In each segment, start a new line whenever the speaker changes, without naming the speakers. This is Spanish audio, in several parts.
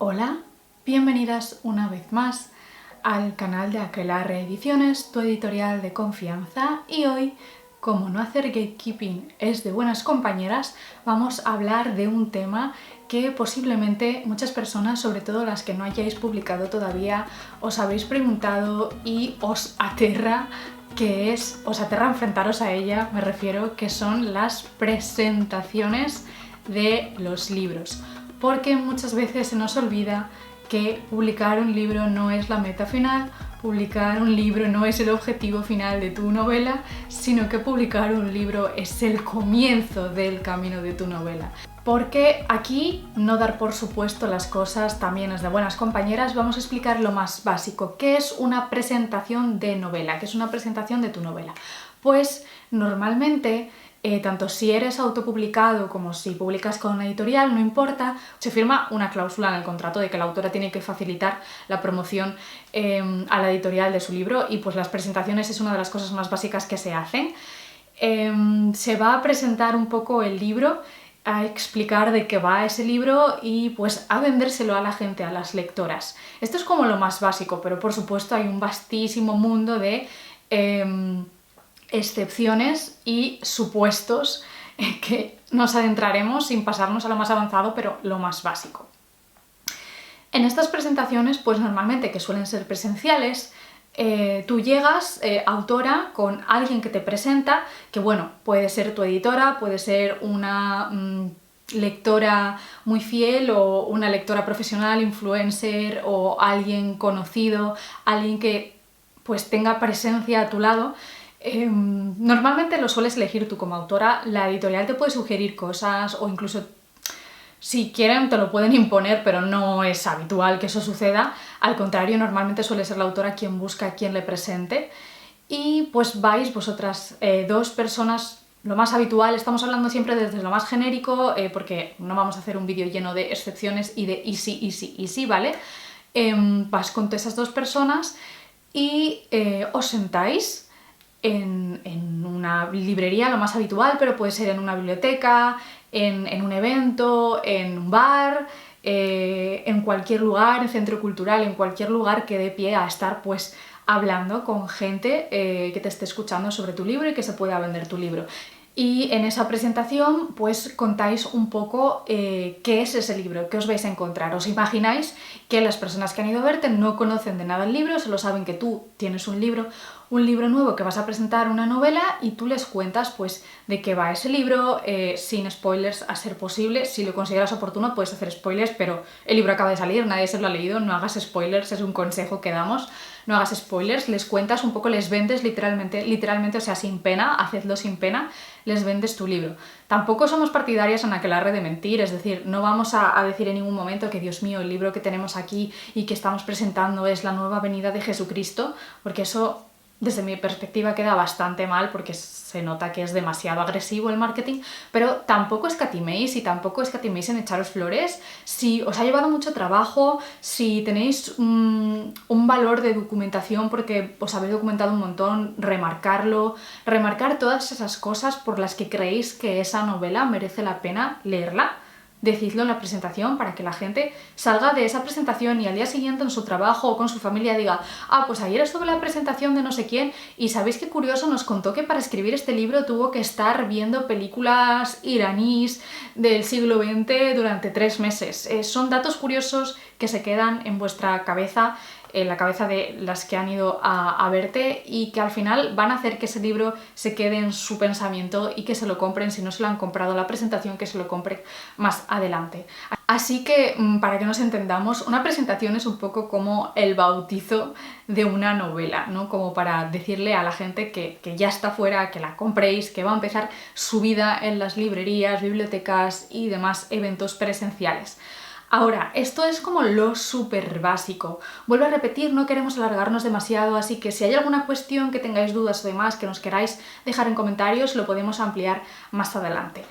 Hola, bienvenidas una vez más al canal de Aquelarre Ediciones, tu editorial de confianza, y hoy, como no hacer gatekeeping es de buenas compañeras, vamos a hablar de un tema que posiblemente muchas personas, sobre todo las que no hayáis publicado todavía, os habéis preguntado y os aterra, os aterra enfrentaros a ella, me refiero, que son las presentaciones de los libros. Porque muchas veces se nos olvida que publicar un libro no es la meta final, publicar un libro no es el objetivo final de tu novela, sino que publicar un libro es el comienzo del camino de tu novela. Porque aquí, no dar por supuesto las cosas también es de buenas compañeras, vamos a explicar lo más básico. ¿Qué es una presentación de novela? ¿Qué es una presentación de tu novela? Pues normalmente, tanto si eres autopublicado como si publicas con una editorial, no importa, se firma una cláusula en el contrato de que la autora tiene que facilitar la promoción a la editorial de su libro, y pues las presentaciones es una de las cosas más básicas que se hacen. Se va a presentar un poco el libro, a explicar de qué va ese libro y pues a vendérselo a la gente, a las lectoras. Esto es como lo más básico, pero por supuesto hay un vastísimo mundo de excepciones y supuestos que nos adentraremos sin pasarnos a lo más avanzado, pero lo más básico. En estas presentaciones, pues normalmente, que suelen ser presenciales, tú llegas, autora, con alguien que te presenta, que bueno, puede ser tu editora, puede ser una lectora muy fiel o una lectora profesional, influencer o alguien conocido, alguien que pues tenga presencia a tu lado. Normalmente lo sueles elegir tú como autora, la editorial te puede sugerir cosas o incluso si quieren te lo pueden imponer, pero no es habitual que eso suceda. Al contrario, normalmente suele ser la autora quien busca a quien le presente, y pues vais vosotras dos personas, lo más habitual. Estamos hablando siempre desde lo más genérico, porque no vamos a hacer un vídeo lleno de excepciones y de easy, ¿vale? Vas con esas dos personas y os sentáis en una librería, lo más habitual, pero puede ser en una biblioteca, en un evento, en un bar, en cualquier lugar, en centro cultural, en cualquier lugar que dé pie a estar pues hablando con gente que te esté escuchando sobre tu libro y que se pueda vender tu libro. Y en esa presentación pues contáis un poco qué es ese libro, qué os vais a encontrar. Os imagináis que las personas que han ido a verte no conocen de nada el libro, solo saben que tú tienes un libro nuevo que vas a presentar, una novela, y tú les cuentas pues de qué va ese libro, sin spoilers a ser posible. Si lo consideras oportuno puedes hacer spoilers, pero el libro acaba de salir, nadie se lo ha leído, no hagas spoilers, es un consejo que damos. No hagas spoilers, les cuentas un poco, les vendes literalmente, o sea, sin pena, hacedlo sin pena, les vendes tu libro. Tampoco somos partidarias en Aquelarre de mentir, es decir, no vamos a decir en ningún momento que, Dios mío, el libro que tenemos aquí y que estamos presentando es la nueva venida de Jesucristo, porque eso, desde mi perspectiva, queda bastante mal porque se nota que es demasiado agresivo el marketing, pero tampoco escatiméis en echaros flores. Si os ha llevado mucho trabajo, si tenéis un valor de documentación porque os habéis documentado un montón, remarcar todas esas cosas por las que creéis que esa novela merece la pena leerla. Decidlo en la presentación para que la gente salga de esa presentación y al día siguiente en su trabajo o con su familia diga: ah, pues ayer estuve en la presentación de no sé quién y ¿sabéis qué curioso? Nos contó que para escribir este libro tuvo que estar viendo películas iraníes del siglo XX durante 3 meses. Son datos curiosos que se quedan en vuestra cabeza, en la cabeza de las que han ido a verte, y que al final van a hacer que ese libro se quede en su pensamiento y que se lo compren, si no se lo han comprado en la presentación, que se lo compren más adelante. Así que, para que nos entendamos, una presentación es un poco como el bautizo de una novela, ¿no? Como para decirle a la gente que ya está fuera, que la compréis, que va a empezar su vida en las librerías, bibliotecas y demás eventos presenciales. Ahora, esto es como lo súper básico. Vuelvo a repetir, no queremos alargarnos demasiado, así que si hay alguna cuestión que tengáis dudas o demás que nos queráis dejar en comentarios, lo podemos ampliar más adelante.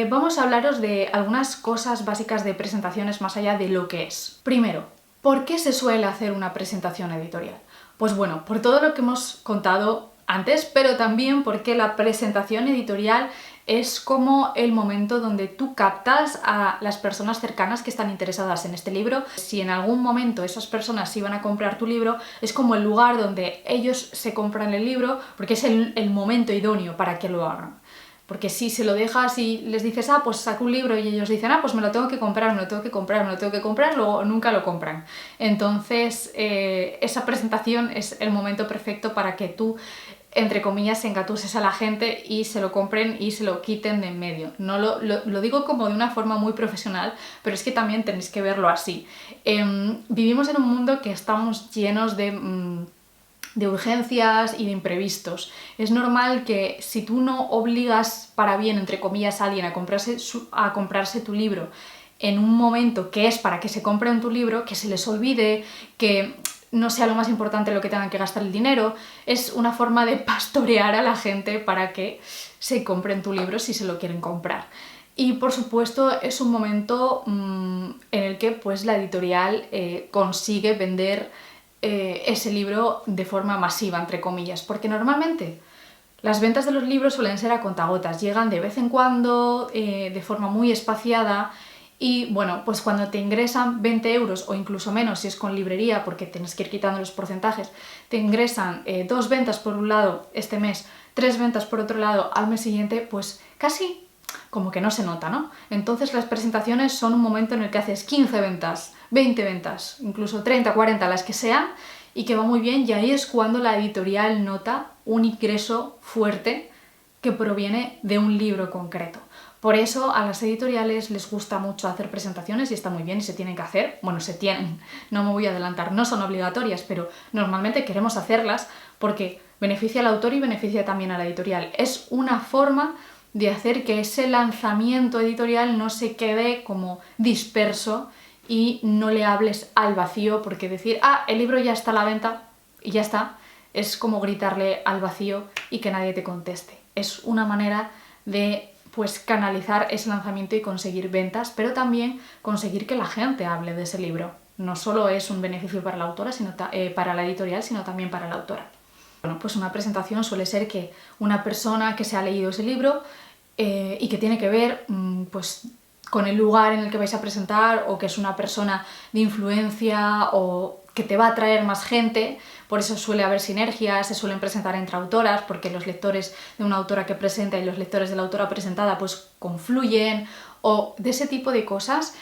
Vamos a hablaros de algunas cosas básicas de presentaciones más allá de lo que es. Primero, ¿por qué se suele hacer una presentación editorial? Pues bueno, por todo lo que hemos contado antes, pero también porque la presentación editorial es como el momento donde tú captas a las personas cercanas que están interesadas en este libro. Si en algún momento esas personas iban a comprar tu libro, es como el lugar donde ellos se compran el libro, porque es el momento idóneo para que lo hagan. Porque si se lo dejas y les dices, pues saco un libro, y ellos dicen, pues me lo tengo que comprar, me lo tengo que comprar, me lo tengo que comprar, luego nunca lo compran. Entonces, esa presentación es el momento perfecto para que tú, entre comillas, engatuses a la gente y se lo compren y se lo quiten de en medio. No lo digo como de una forma muy profesional, pero es que también tenéis que verlo así. Vivimos en un mundo que estamos llenos de urgencias y de imprevistos. Es normal que si tú no obligas para bien, entre comillas, a alguien a comprarse tu libro en un momento que es para que se compren tu libro, que se les olvide, que no sea lo más importante lo que tengan que gastar el dinero, es una forma de pastorear a la gente para que se compren tu libro si se lo quieren comprar. Y por supuesto es un momento en el que pues, la editorial consigue vender ese libro de forma masiva, entre comillas, porque normalmente las ventas de los libros suelen ser a contagotas, llegan de vez en cuando, de forma muy espaciada, y bueno, pues cuando te ingresan 20 euros o incluso menos si es con librería, porque tienes que ir quitando los porcentajes, te ingresan 2 ventas por un lado este mes, 3 ventas por otro lado al mes siguiente, pues casi como que no se nota, ¿no? Entonces las presentaciones son un momento en el que haces 15 ventas, 20 ventas, incluso 30, 40, las que sean, y que va muy bien, y ahí es cuando la editorial nota un ingreso fuerte que proviene de un libro concreto. Por eso a las editoriales les gusta mucho hacer presentaciones y está muy bien y se tienen que hacer. Bueno, se tienen, no me voy a adelantar, no son obligatorias, pero normalmente queremos hacerlas porque beneficia al autor y beneficia también a la editorial. Es una forma de hacer que ese lanzamiento editorial no se quede como disperso y no le hables al vacío, porque decir, el libro ya está a la venta y ya está, es como gritarle al vacío y que nadie te conteste. Es una manera de pues canalizar ese lanzamiento y conseguir ventas, pero también conseguir que la gente hable de ese libro. No solo es un beneficio para la autora, para la editorial, sino también para la autora. Bueno, pues una presentación suele ser que una persona que se ha leído ese libro y que tiene que ver pues, con el lugar en el que vais a presentar, o que es una persona de influencia o que te va a atraer más gente, por eso suele haber sinergias, se suelen presentar entre autoras, porque los lectores de una autora que presenta y los lectores de la autora presentada pues confluyen, o de ese tipo de cosas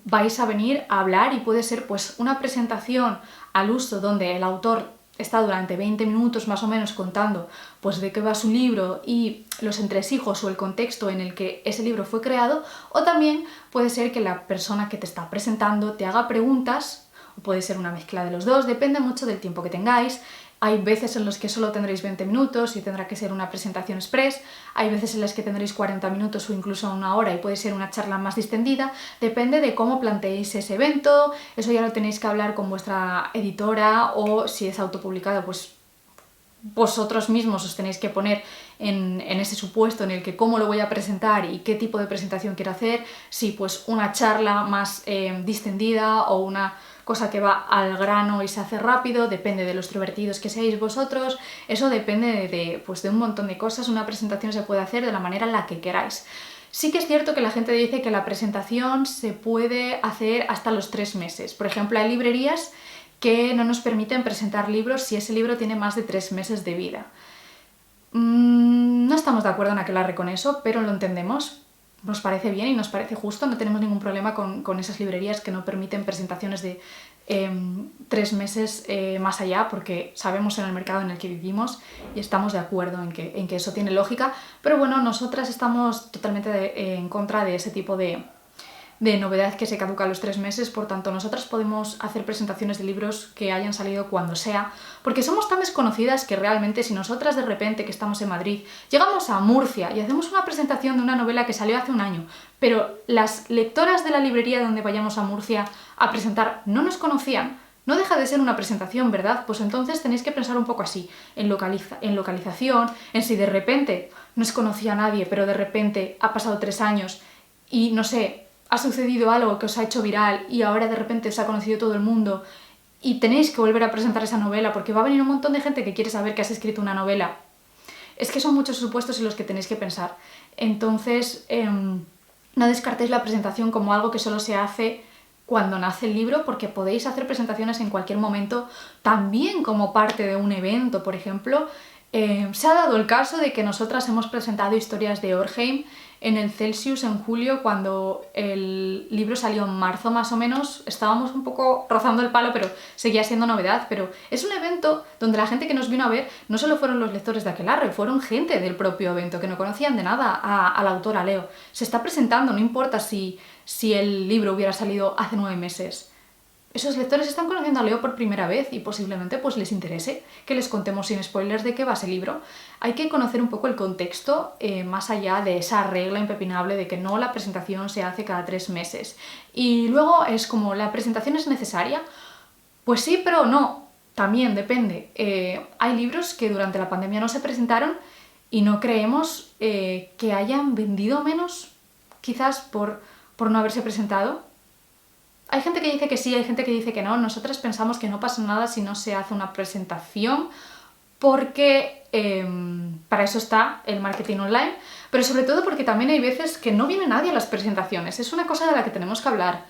vais a venir a hablar, y puede ser pues una presentación al uso donde el autor está durante 20 minutos más o menos contando pues de qué va su libro y los entresijos o el contexto en el que ese libro fue creado, o también puede ser que la persona que te está presentando te haga preguntas, o puede ser una mezcla de los dos, depende mucho del tiempo que tengáis. Hay veces en los que solo tendréis 20 minutos y tendrá que ser una presentación express, hay veces en las que tendréis 40 minutos o incluso una hora y puede ser una charla más distendida, depende de cómo planteéis ese evento. Eso ya lo tenéis que hablar con vuestra editora, o si es autopublicado, pues vosotros mismos os tenéis que poner en ese supuesto en el que cómo lo voy a presentar y qué tipo de presentación quiero hacer, si pues una charla más distendida o una cosa que va al grano y se hace rápido, depende de los extrovertidos que seáis vosotros, eso depende de un montón de cosas. Una presentación se puede hacer de la manera en la que queráis. Sí que es cierto que la gente dice que la presentación se puede hacer hasta los 3 meses. Por ejemplo, hay librerías que no nos permiten presentar libros si ese libro tiene más de 3 meses de vida. No estamos de acuerdo en aquelarre con eso, pero lo entendemos. Nos parece bien y nos parece justo, no tenemos ningún problema con esas librerías que no permiten presentaciones de 3 meses más allá, porque sabemos en el mercado en el que vivimos y estamos de acuerdo en que eso tiene lógica, pero bueno, nosotras estamos totalmente en contra de ese tipo de novedad que se caduca a los 3 meses, por tanto nosotras podemos hacer presentaciones de libros que hayan salido cuando sea, porque somos tan desconocidas que realmente si nosotras de repente, que estamos en Madrid, llegamos a Murcia y hacemos una presentación de una novela que salió hace un año, pero las lectoras de la librería donde vayamos a Murcia a presentar no nos conocían, no deja de ser una presentación, ¿verdad? Pues entonces tenéis que pensar un poco así, en localización, en si de repente no os conocía a nadie, pero de repente ha pasado 3 años y no sé, ha sucedido algo que os ha hecho viral y ahora de repente os ha conocido todo el mundo y tenéis que volver a presentar esa novela porque va a venir un montón de gente que quiere saber que has escrito una novela. Es que son muchos supuestos en los que tenéis que pensar. Entonces, no descartéis la presentación como algo que solo se hace cuando nace el libro, porque podéis hacer presentaciones en cualquier momento, también como parte de un evento, por ejemplo. Se ha dado el caso de que nosotras hemos presentado Historias de Orheim en el Celsius en julio, cuando el libro salió en marzo más o menos. Estábamos un poco rozando el palo, pero seguía siendo novedad. Pero es un evento donde la gente que nos vino a ver no solo fueron los lectores de Aquelarre, fueron gente del propio evento que no conocían de nada a la autora Leo. Se está presentando, no importa si el libro hubiera salido hace 9 meses. Esos lectores están conociendo a Leo por primera vez y posiblemente pues les interese que les contemos sin spoilers de qué va ese libro. Hay que conocer un poco el contexto, más allá de esa regla impepinable de que no, la presentación se hace cada 3 meses. Y luego es como, ¿la presentación es necesaria? Pues sí, pero no. También depende. Hay libros que durante la pandemia no se presentaron y no creemos que hayan vendido menos, quizás por no haberse presentado. Hay gente que dice que sí, hay gente que dice que no. Nosotras pensamos que no pasa nada si no se hace una presentación, porque para eso está el marketing online, pero sobre todo porque también hay veces que no viene nadie a las presentaciones. Es una cosa de la que tenemos que hablar.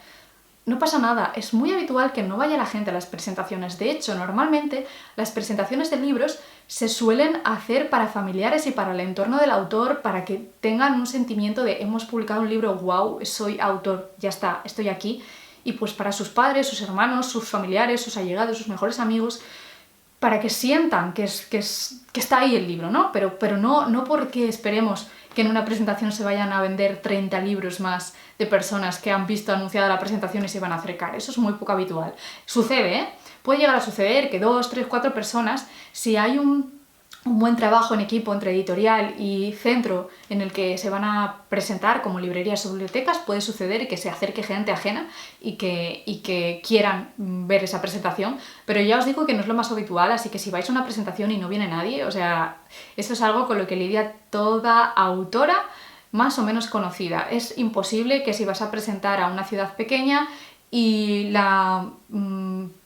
No pasa nada, es muy habitual que no vaya la gente a las presentaciones. De hecho, normalmente las presentaciones de libros se suelen hacer para familiares y para el entorno del autor, para que tengan un sentimiento de hemos publicado un libro, wow, soy autor, ya está, estoy aquí. Y pues para sus padres, sus hermanos, sus familiares, sus allegados, sus mejores amigos, para que sientan que está ahí el libro, ¿no? Pero no porque esperemos que en una presentación se vayan a vender 30 libros más de personas que han visto anunciada la presentación y se van a acercar. Eso es muy poco habitual. Sucede, ¿eh? Puede llegar a suceder que 2, 3, 4 personas, si hay un buen trabajo en equipo entre editorial y centro en el que se van a presentar como librerías o bibliotecas, puede suceder que se acerque gente ajena y que quieran ver esa presentación, pero ya os digo que no es lo más habitual, así que si vais a una presentación y no viene nadie, o sea, esto es algo con lo que lidia toda autora más o menos conocida. Es imposible que si vas a presentar a una ciudad pequeña y la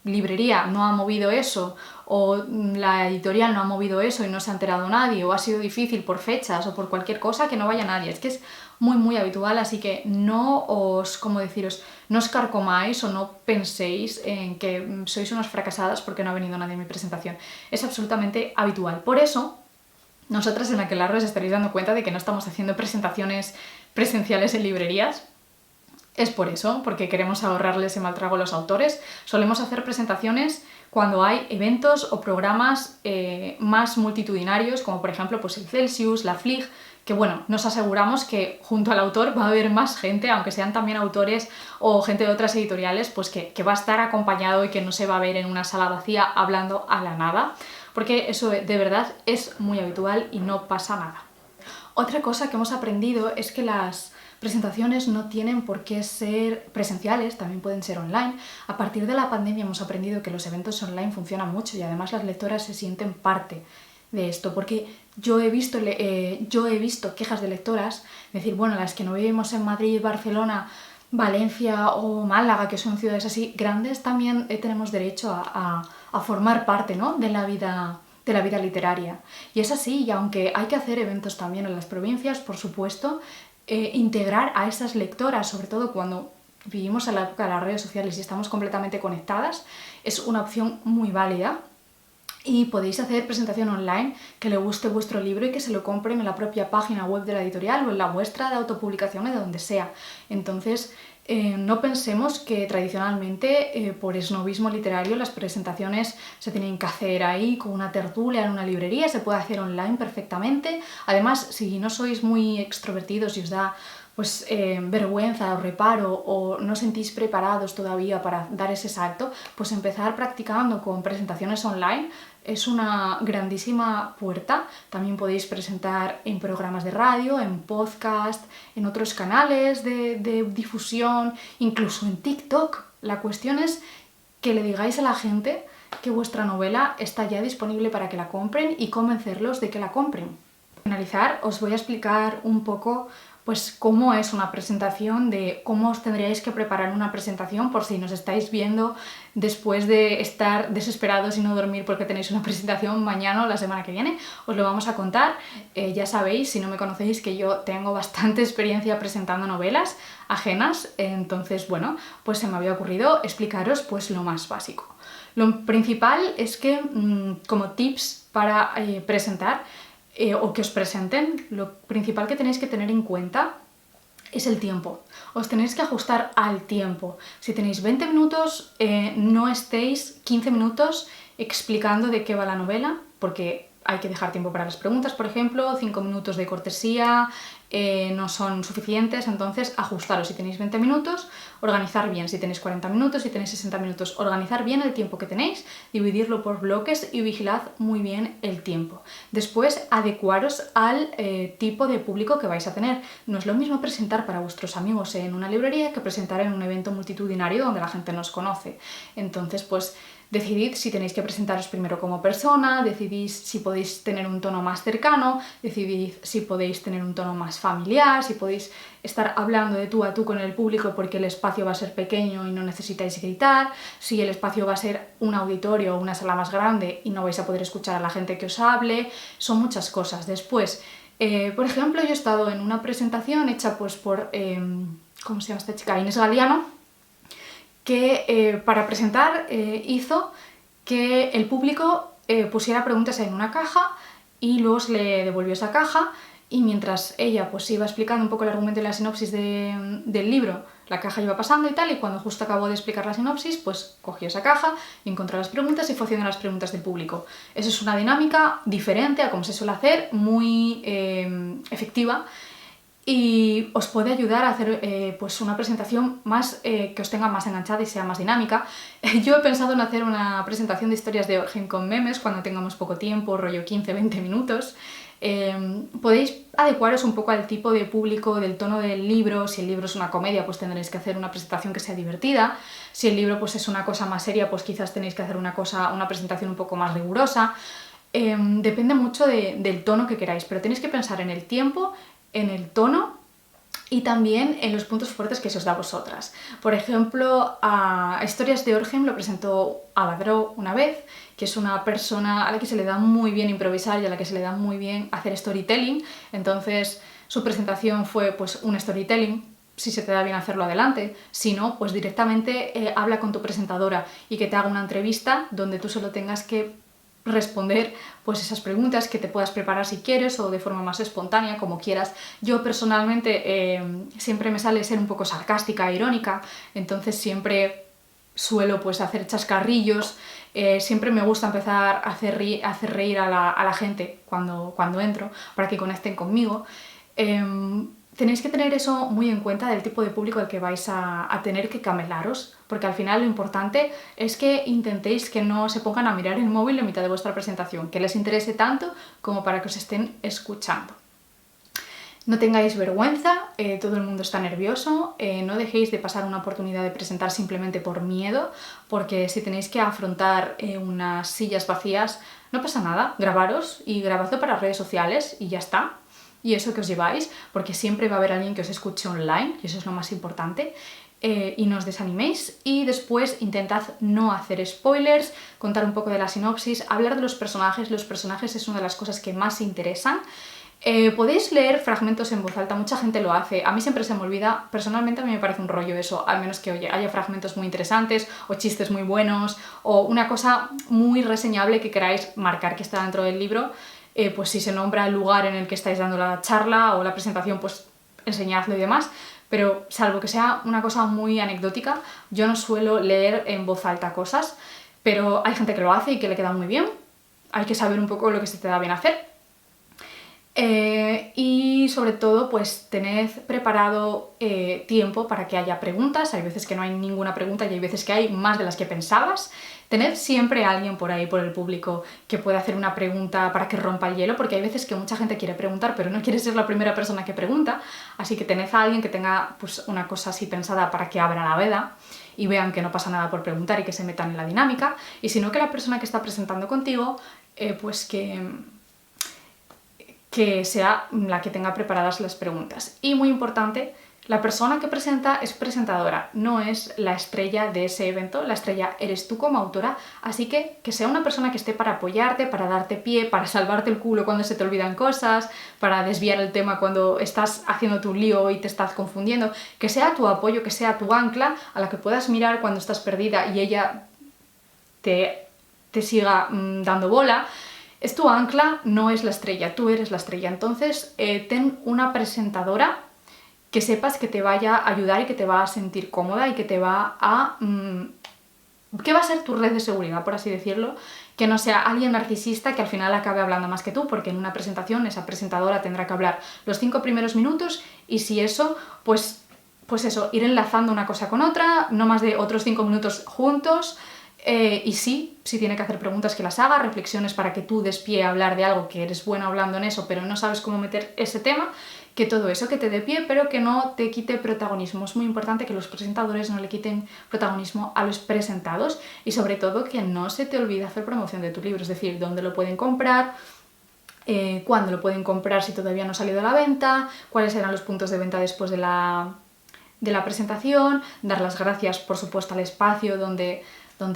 librería no ha movido eso, o la editorial no ha movido eso y no se ha enterado nadie, o ha sido difícil por fechas o por cualquier cosa, que no vaya nadie. Es que es muy muy habitual, así que no os, ¿cómo deciros?, no os carcomáis o no penséis en que sois unas fracasadas porque no ha venido nadie a mi presentación. Es absolutamente habitual. Por eso, nosotras en Aquelarre os estaréis dando cuenta de que no estamos haciendo presentaciones presenciales en librerías. Es por eso, porque queremos ahorrarles ese mal trago a los autores. Solemos hacer presentaciones cuando hay eventos o programas más multitudinarios, como por ejemplo pues el Celsius, la FLIG, que bueno, nos aseguramos que junto al autor va a haber más gente, aunque sean también autores o gente de otras editoriales, pues que va a estar acompañado y que no se va a ver en una sala vacía hablando a la nada, porque eso de verdad es muy habitual y no pasa nada. Otra cosa que hemos aprendido es que las presentaciones no tienen por qué ser presenciales, también pueden ser online. A partir de la pandemia hemos aprendido que los eventos online funcionan mucho y además las lectoras se sienten parte de esto, porque yo he visto quejas de lectoras, decir, bueno, las que no vivimos en Madrid, Barcelona, Valencia o Málaga, que son ciudades así grandes, también tenemos derecho a formar parte, ¿no?, de la vida literaria. Y es así, y aunque hay que hacer eventos también en las provincias, por supuesto, integrar a esas lectoras, sobre todo cuando vivimos en la época de las redes sociales y estamos completamente conectadas, es una opción muy válida. Y podéis hacer presentación online que le guste vuestro libro y que se lo compren en la propia página web de la editorial o en la vuestra de autopublicación o de donde sea. Entonces, no pensemos que tradicionalmente por esnobismo literario las presentaciones se tienen que hacer ahí con una tertulia en una librería, se puede hacer online perfectamente. Además, si no sois muy extrovertidos y os da pues vergüenza o reparo o no sentís preparados todavía para dar ese salto, pues empezar practicando con presentaciones online es una grandísima puerta. También podéis presentar en programas de radio, en podcast, en otros canales de difusión, incluso en TikTok. La cuestión es que le digáis a la gente que vuestra novela está ya disponible para que la compren y convencerlos de que la compren. Para finalizar, os voy a explicar un poco pues cómo es una presentación, de cómo os tendríais que preparar una presentación por si nos estáis viendo después de estar desesperados y no dormir porque tenéis una presentación mañana o la semana que viene. Os lo vamos a contar. Ya sabéis, si no me conocéis, que yo tengo bastante experiencia presentando novelas ajenas, entonces bueno, pues se me había ocurrido explicaros pues lo más básico. Lo principal es que como tips para presentar o que os presenten, lo principal que tenéis que tener en cuenta es el tiempo. Os tenéis que ajustar al tiempo. Si tenéis 20 minutos, no estéis 15 minutos explicando de qué va la novela, porque hay que dejar tiempo para las preguntas, por ejemplo, 5 minutos de cortesía no son suficientes, entonces ajustaros. Si tenéis 20 minutos, organizar bien. Si tenéis 40 minutos, si tenéis 60 minutos, organizar bien el tiempo que tenéis, dividirlo por bloques y vigilad muy bien el tiempo. Después, adecuaros al tipo de público que vais a tener. No es lo mismo presentar para vuestros amigos en una librería que presentar en un evento multitudinario donde la gente nos conoce. Entonces, pues decidid si tenéis que presentaros primero como persona, decidid si podéis tener un tono más cercano, decidid si podéis tener un tono más familiar, si podéis estar hablando de tú a tú con el público porque el espacio va a ser pequeño y no necesitáis gritar, si el espacio va a ser un auditorio o una sala más grande y no vais a poder escuchar a la gente que os hable, son muchas cosas. Después, por ejemplo, yo he estado en una presentación hecha pues por, ¿cómo se llama esta chica? Inés Galiano, que para presentar hizo que el público pusiera preguntas en una caja y luego se le devolvió esa caja y mientras ella pues iba explicando un poco el argumento y la sinopsis del libro, la caja iba pasando y tal, y cuando justo acabó de explicar la sinopsis, pues cogió esa caja y encontró las preguntas y fue haciendo las preguntas del público. Eso es una dinámica diferente a como se suele hacer, muy efectiva, y os puede ayudar a hacer pues una presentación más que os tenga más enganchada y sea más dinámica. Yo he pensado en hacer una presentación de historias de origen con memes cuando tengamos poco tiempo, rollo 15-20 minutos. Podéis adecuaros un poco al tipo de público, del tono del libro. Si el libro es una comedia, pues tendréis que hacer una presentación que sea divertida. Si el libro pues es una cosa más seria, pues quizás tenéis que hacer una presentación un poco más rigurosa. Depende mucho del tono que queráis, pero tenéis que pensar en el tiempo, en el tono y también en los puntos fuertes que se os da a vosotras. Por ejemplo, a Historias de Orgem lo presentó Abadró una vez, que es una persona a la que se le da muy bien improvisar y a la que se le da muy bien hacer storytelling. Entonces su presentación fue pues un storytelling. Si se te da bien hacerlo, adelante. Si no, pues directamente habla con tu presentadora y que te haga una entrevista donde tú solo tengas que responder pues esas preguntas, que te puedas preparar si quieres o de forma más espontánea, como quieras. Yo personalmente siempre me sale ser un poco sarcástica e irónica, entonces siempre suelo pues hacer chascarrillos, siempre me gusta empezar a hacer reír a la gente cuando entro, para que conecten conmigo. Tenéis que tener eso muy en cuenta del tipo de público al que vais a tener que camelaros, porque al final lo importante es que intentéis que no se pongan a mirar el móvil en mitad de vuestra presentación, que les interese tanto como para que os estén escuchando. No tengáis vergüenza, todo el mundo está nervioso, no dejéis de pasar una oportunidad de presentar simplemente por miedo, porque si tenéis que afrontar unas sillas vacías, no pasa nada, grabaros y grabadlo para redes sociales y ya está. Y eso que os lleváis, porque siempre va a haber alguien que os escuche online, y eso es lo más importante, y no os desaniméis. Y después intentad no hacer spoilers, contar un poco de la sinopsis, hablar de los personajes es una de las cosas que más interesan. Podéis leer fragmentos en voz alta, mucha gente lo hace, a mí siempre se me olvida, personalmente a mí me parece un rollo eso, al menos que haya fragmentos muy interesantes o chistes muy buenos o una cosa muy reseñable que queráis marcar que está dentro del libro. Pues si se nombra el lugar en el que estáis dando la charla o la presentación, pues enseñadlo y demás, pero salvo que sea una cosa muy anecdótica, yo no suelo leer en voz alta cosas, pero hay gente que lo hace y que le queda muy bien, hay que saber un poco lo que se te da bien hacer. Y sobre todo, pues tened preparado tiempo para que haya preguntas. Hay veces que no hay ninguna pregunta y hay veces que hay más de las que pensabas. Tened siempre a alguien por ahí, por el público, que pueda hacer una pregunta para que rompa el hielo, porque hay veces que mucha gente quiere preguntar, pero no quiere ser la primera persona que pregunta. Así que tened a alguien que tenga pues, una cosa así pensada para que abra la veda y vean que no pasa nada por preguntar y que se metan en la dinámica. Y si no, que la persona que está presentando contigo, pues que que sea la que tenga preparadas las preguntas. Y muy importante, la persona que presenta es presentadora, no es la estrella de ese evento, la estrella eres tú como autora, así que sea una persona que esté para apoyarte, para darte pie, para salvarte el culo cuando se te olvidan cosas, para desviar el tema cuando estás haciendo tu lío y te estás confundiendo, que sea tu apoyo, que sea tu ancla a la que puedas mirar cuando estás perdida y ella te siga dando bola. Es tu ancla, no es la estrella, tú eres la estrella. Entonces, ten una presentadora que sepas que te vaya a ayudar y que te va a sentir cómoda y que te va a... que va a ser tu red de seguridad, por así decirlo, que no sea alguien narcisista que al final acabe hablando más que tú, porque en una presentación esa presentadora tendrá que hablar los 5 primeros minutos y si eso, pues eso, ir enlazando una cosa con otra, no más de otros 5 minutos juntos. Y sí, si tiene que hacer preguntas que las haga, reflexiones para que tú des pie a hablar de algo que eres bueno hablando en eso, pero no sabes cómo meter ese tema, que todo eso, que te dé pie, pero que no te quite protagonismo. Es muy importante que los presentadores no le quiten protagonismo a los presentados y sobre todo que no se te olvide hacer promoción de tu libro, es decir, dónde lo pueden comprar, cuándo lo pueden comprar si todavía no ha salido a la venta, cuáles serán los puntos de venta después de la presentación, dar las gracias, por supuesto, al espacio donde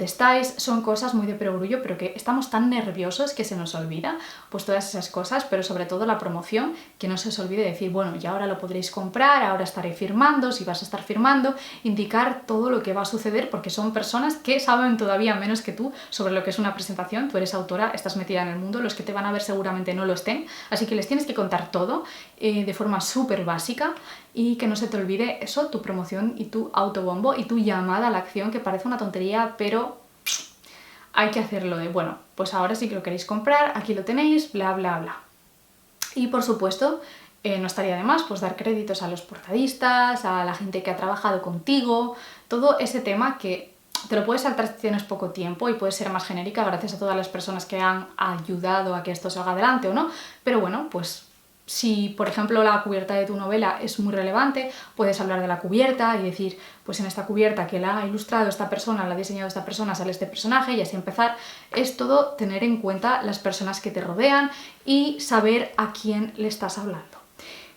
estáis. Son cosas muy de perogrullo, pero que estamos tan nerviosos que se nos olvida, pues todas esas cosas, pero sobre todo la promoción, que no se os olvide decir, bueno, y ahora lo podréis comprar, ahora estaré firmando, si vas a estar firmando, indicar todo lo que va a suceder, porque son personas que saben todavía menos que tú sobre lo que es una presentación. Tú eres autora, estás metida en el mundo, los que te van a ver seguramente no lo estén, así que les tienes que contar todo de forma súper básica y que no se te olvide eso, tu promoción y tu autobombo y tu llamada a la acción, que parece una tontería, pero hay que hacerlo de, bueno, pues ahora sí que lo queréis comprar, aquí lo tenéis, bla, bla, bla. Y por supuesto, no estaría de más pues dar créditos a los portadistas, a la gente que ha trabajado contigo, todo ese tema que te lo puedes saltar si tienes poco tiempo y puedes ser más genérica gracias a todas las personas que han ayudado a que esto salga adelante o no, pero bueno, pues si, por ejemplo, la cubierta de tu novela es muy relevante, puedes hablar de la cubierta y decir, pues en esta cubierta que la ha ilustrado esta persona, la ha diseñado esta persona, sale este personaje y así empezar. Es todo tener en cuenta las personas que te rodean y saber a quién le estás hablando.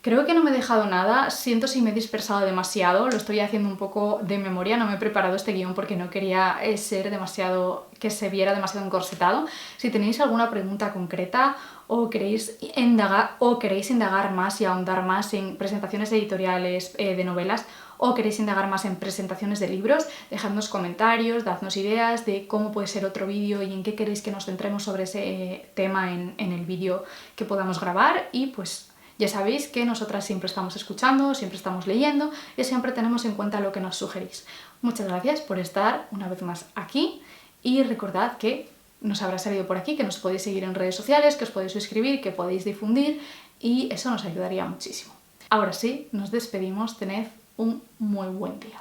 Creo que no me he dejado nada, siento si me he dispersado demasiado, lo estoy haciendo un poco de memoria, no me he preparado este guión porque no quería ser demasiado, que se viera demasiado encorsetado. Si tenéis alguna pregunta concreta o queréis indagar más y ahondar más en presentaciones editoriales de novelas o queréis indagar más en presentaciones de libros, dejadnos comentarios, dadnos ideas de cómo puede ser otro vídeo y en qué queréis que nos centremos sobre ese tema en el vídeo que podamos grabar y pues ya sabéis que nosotras siempre estamos escuchando, siempre estamos leyendo y siempre tenemos en cuenta lo que nos sugerís. Muchas gracias por estar una vez más aquí y recordad que nos habrá salido por aquí, que nos podéis seguir en redes sociales, que os podéis suscribir, que podéis difundir y eso nos ayudaría muchísimo. Ahora sí, nos despedimos, tened un muy buen día.